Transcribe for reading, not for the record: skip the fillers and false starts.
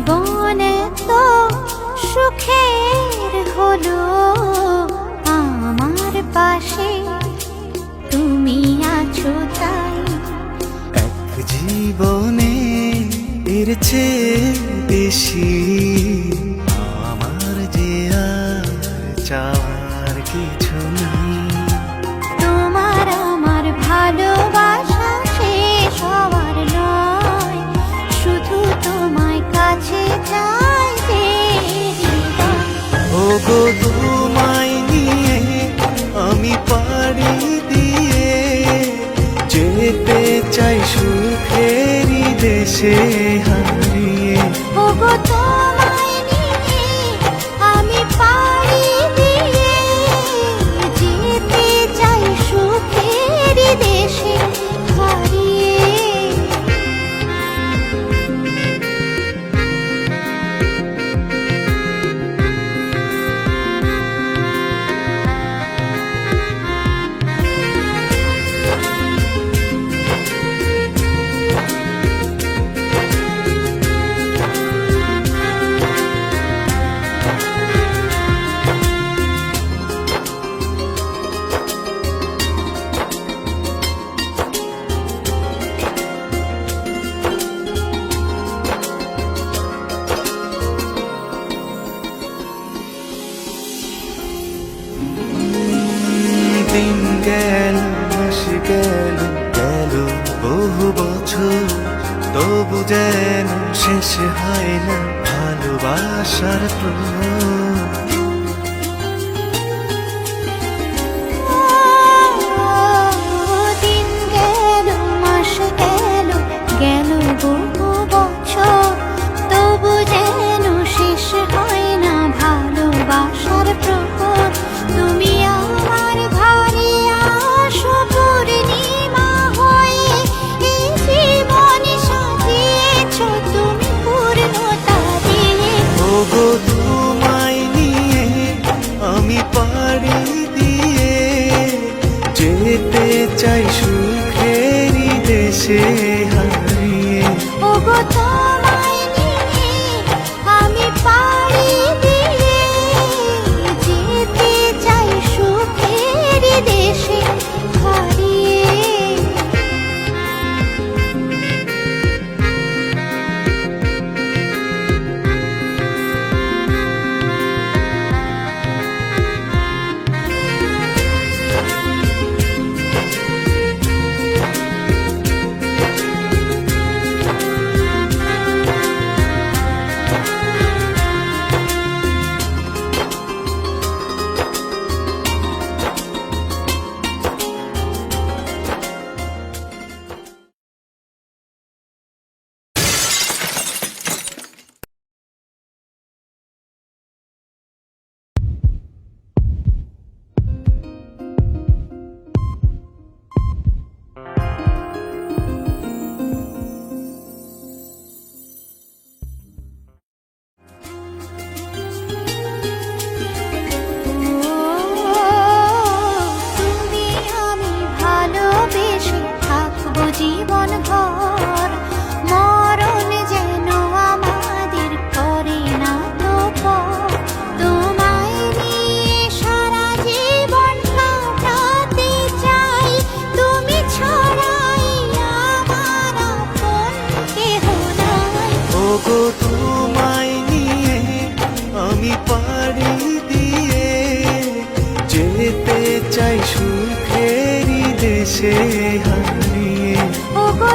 জীবন তো সুখের হলো আমার পাশে তুমি আছো তাই। এক জীবনে এর চেয়ে বেশি আমার যে আর চাওয়ার কিছু নেই। তোমার আমার ভালোবাসা শেষ হওয়ার নয়, শুধু তোমায় কাছে চাই যে হৃদয়। ওগো তোমায় নিয়ে আমি পাড়ি দিয়ে যেতে চাই সুখেরই দেশে হারিয়ে। ওগো তোমায় নিয়ে আমি পাড়ি দিয়ে যেতে চাই সুখের দেশে হারিয়ে। দিন গেল মাস গেল গেল বহু বছর, তবু যেন শেষ হয় না ভালোবাসার প্রহর। দিন গেল মাস গেল গেল বহু বছর, তবু যেন শেষ হয় না ভালোবাসার প্রহর। তুমি আমার ঘরে আসো পূর্ণিমা হয়ে, এই জীবন সাজিয়েছ তুমি পূর্ণতা দিয়ে। ওগো তোমায় নিয়ে আমি পাড়ি দিয়ে যেতে চাই সুখেরই দেশে হারিয়ে। ওগো তোমায় নিয়ে আমি পাড়ি দিয়ে যেতে চাই সুখের দেশে হারিয়ে। তুমি আমি ভালোবেসে থাকবো জীবন ভর, মরণ যেন আমাদের করে না তো পর। তোমায় নিয়ে সারা জীবন কাটাতে চাই, তুমি ছাড়াই আমার আপন কেহ নাই। ওগো তোমায় নিয়ে আমি পাড়ি দিয়ে যেতে চাই সুখেরই দেশে হারিয়ে। ওগো